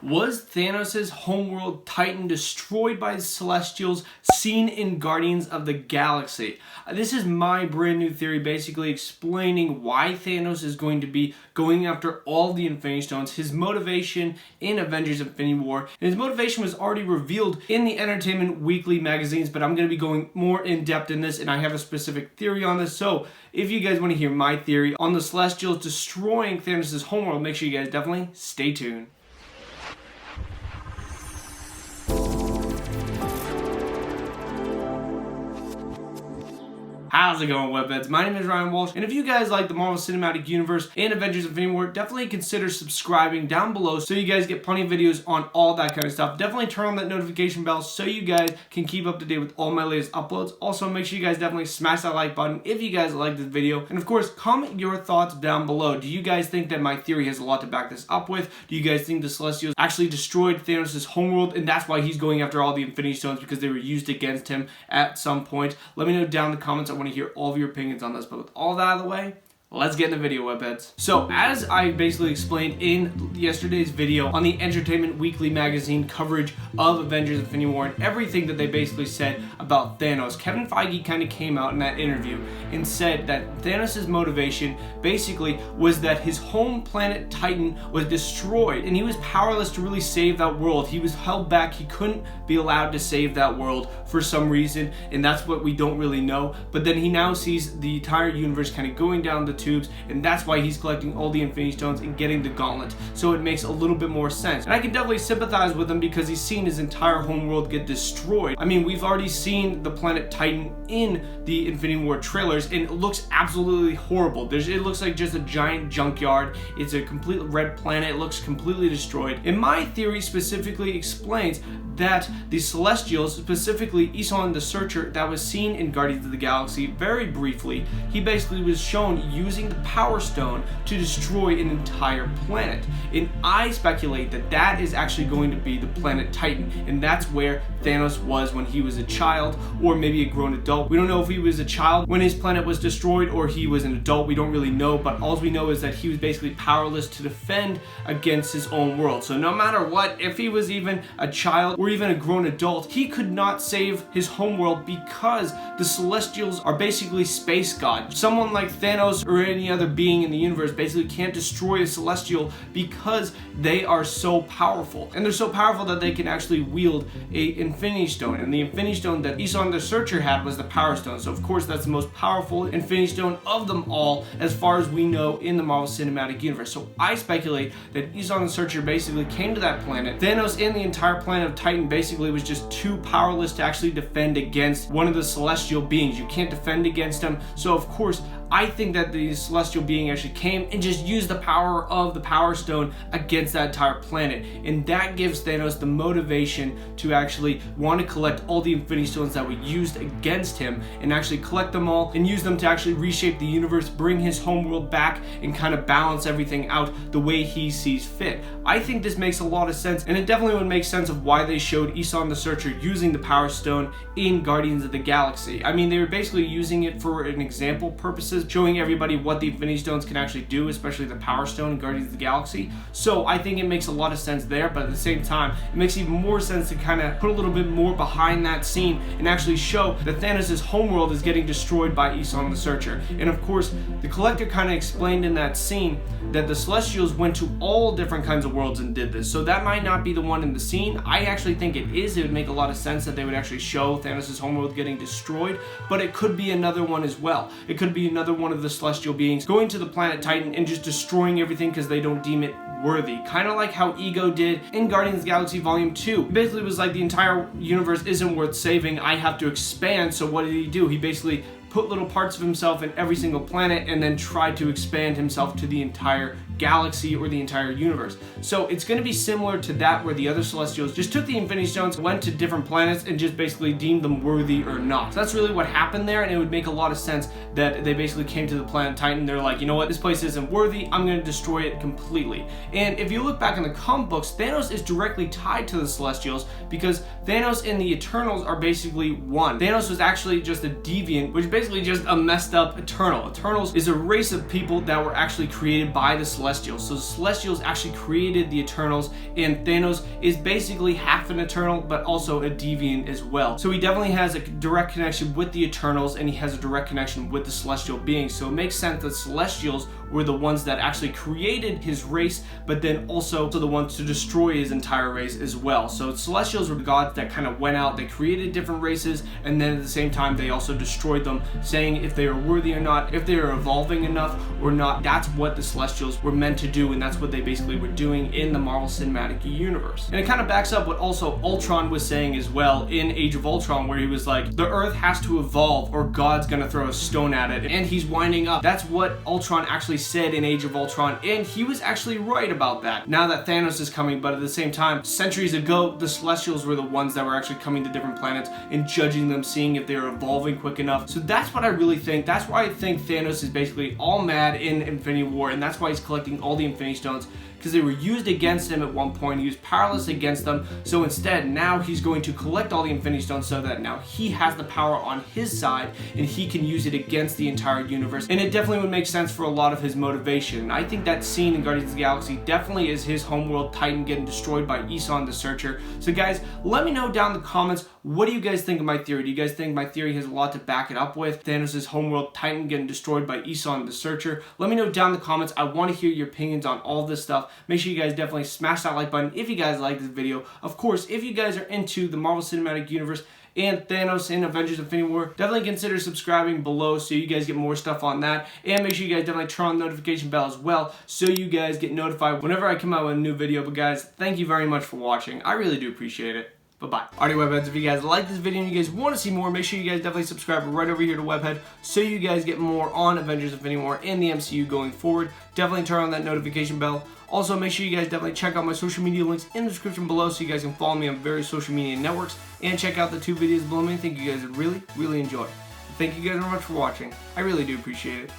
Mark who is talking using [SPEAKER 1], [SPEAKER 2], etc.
[SPEAKER 1] Was Thanos' homeworld Titan destroyed by the Celestials seen in Guardians of the Galaxy? This is my brand new theory, basically explaining why Thanos is going to be going after all the Infinity Stones, his motivation in Avengers Infinity War. And his motivation was already revealed in the Entertainment Weekly magazines, but I'm going to be going more in depth in this, and I have a specific theory on this. So if you guys want to hear my theory on the Celestials destroying Thanos' homeworld, make sure you guys definitely stay tuned. How's it going, Webheads? My name is Ryan Walsh, and if you guys like the Marvel Cinematic Universe and Avengers Infinity War, definitely consider subscribing down below so you guys get plenty of videos on all that kind of stuff. Definitely turn on that notification bell so you guys can keep up to date with all my latest uploads. Also, make sure you guys definitely smash that like button if you guys like this video. And of course, comment your thoughts down below. Do you guys think that my theory has a lot to back this up with? Do you guys think the Celestials actually destroyed Thanos' homeworld and that's why he's going after all the Infinity Stones, because they were used against him at some point? Let me know down in the comments. I want to hear all of your opinions on this, but with all that out of the way, let's get in the video, Webheads. So as I basically explained in yesterday's video on the Entertainment Weekly magazine coverage of Avengers Infinity War and everything that they basically said about Thanos, Kevin Feige kind of came out in that interview and said that Thanos' motivation basically was that his home planet Titan was destroyed and he was powerless to really save that world. He was held back. He couldn't be allowed to save that world for some reason, and that's what we don't really know. But then he now sees the entire universe kind of going down the tubes, and that's why he's collecting all the Infinity Stones and getting the gauntlet. So it makes a little bit more sense. And I can definitely sympathize with him because he's seen his entire homeworld get destroyed. I mean, we've already seen the planet Titan in the Infinity War trailers, and it looks absolutely horrible. It looks like just a giant junkyard. It's a complete red planet. It looks completely destroyed. And my theory specifically explains that the Celestials, specifically Isan the Searcher, that was seen in Guardians of the Galaxy very briefly, he basically was shown using the Power Stone to destroy an entire planet. And I speculate that that is actually going to be the planet Titan, and that's where Thanos was when he was a child, or maybe a grown adult. We don't know if he was a child when his planet was destroyed or he was an adult. We don't really know, but all we know is that he was basically powerless to defend against his own world. So no matter what, if he was even a child or even a grown adult, he could not save his homeworld because the Celestials are basically space gods. Someone like Thanos or any other being in the universe basically can't destroy a Celestial because they are so powerful. And they're so powerful that they can actually wield a Infinity Stone. And the Infinity Stone that Isan the Searcher had was the Power Stone. So of course that's the most powerful Infinity Stone of them all as far as we know in the Marvel Cinematic Universe. So I speculate that Isan the Searcher basically came to that planet. Thanos and the entire planet of Titan basically was just too powerless to actually defend against one of the celestial beings. You can't defend against him. So of course, I think that the celestial being actually came and just used the power of the Power Stone against that entire planet. And that gives Thanos the motivation to actually want to collect all the Infinity Stones that were used against him and actually collect them all and use them to actually reshape the universe, bring his homeworld back, and kind of balance everything out the way he sees fit. I think this makes a lot of sense, and it definitely would make sense of why they showed Isan the Searcher using the Power Stone in Guardians of the Galaxy. I mean, they were basically using it for an example purposes, showing everybody what the Infinity Stones can actually do, especially the Power Stone in Guardians of the Galaxy. So I think it makes a lot of sense there, but at the same time, it makes even more sense to kind of put a little bit more behind that scene and actually show that Thanos' homeworld is getting destroyed by Isan the Searcher. And of course, the Collector kind of explained in that scene that the Celestials went to all different kinds of worlds and did this. So that might not be the one in the scene. I actually think it is. It would make a lot of sense that they would actually show Thanos' homeworld getting destroyed, but it could be another one as well. It could be another one of the celestial beings going to the planet Titan and just destroying everything because they don't deem it worthy. Kind of like how Ego did in Guardians of the Galaxy Volume 2. It basically was like, the entire universe isn't worth saving, I have to expand. So what did he do? He basically put little parts of himself in every single planet and then tried to expand himself to the entire galaxy or the entire universe. So it's going to be similar to that, where the other Celestials just took the Infinity Stones, went to different planets, and just basically deemed them worthy or not. So that's really what happened there, and it would make a lot of sense that they basically came to the planet Titan. They're like, you know what, this place isn't worthy, I'm going to destroy it completely. And if you look back in the comic books, Thanos is directly tied to the Celestials because Thanos and the Eternals are basically one. Thanos was actually just a deviant, which is basically just a messed up Eternal. Eternals is a race of people that were actually created by the Celestials Celestials. So the Celestials actually created the Eternals, and Thanos is basically half an Eternal but also a deviant as well. So he definitely has a direct connection with the Eternals, and he has a direct connection with the Celestial beings. So it makes sense that Celestials were the ones that actually created his race, but then also the ones to destroy his entire race as well. So Celestials were gods that kind of went out, they created different races, and then at the same time they also destroyed them, saying if they are worthy or not, if they are evolving enough or not. That's what the Celestials were meant to do, and that's what they basically were doing in the Marvel Cinematic Universe. And it kind of backs up what also Ultron was saying as well in Age of Ultron, where he was like, the Earth has to evolve or God's gonna throw a stone at it, and he's winding up. That's what Ultron actually said in Age of Ultron, and he was actually right about that. Now that Thanos is coming, but at the same time, centuries ago, the Celestials were the ones that were actually coming to different planets and judging them, seeing if they were evolving quick enough. So that's what I really think. That's why I think Thanos is basically all mad in Infinity War, and that's why he's collecting all the Infinity Stones, because they were used against him at one point. He was powerless against them, so instead now he's going to collect all the Infinity Stones so that now he has the power on his side and he can use it against the entire universe. And it definitely would make sense for a lot of his motivation. And I think that scene in Guardians of the Galaxy definitely is his homeworld Titan getting destroyed by Aeson the Searcher. So guys, let me know down in the comments, what do you guys think of my theory? Do you guys think my theory has a lot to back it up with? Thanos' homeworld Titan getting destroyed by Aeson the Searcher? Let me know down in the comments. I want to hear your opinions on all this stuff. Make sure you guys definitely smash that like button if you guys like this video. Of course, if you guys are into the Marvel Cinematic Universe and Thanos in Avengers Infinity War, definitely consider subscribing below so you guys get more stuff on that. And make sure you guys definitely turn on the notification bell as well so you guys get notified whenever I come out with a new video. But guys, thank you very much for watching. I really do appreciate it. Bye-bye. Alrighty, Webheads, if you guys like this video and you guys want to see more, make sure you guys definitely subscribe right over here to Webhead so you guys get more on Avengers Infinity War and the MCU going forward. Definitely turn on that notification bell. Also, make sure you guys definitely check out my social media links in the description below so you guys can follow me on various social media networks and check out the 2 videos below me. I think you guys would really enjoy. Thank you guys very much for watching. I really do appreciate it.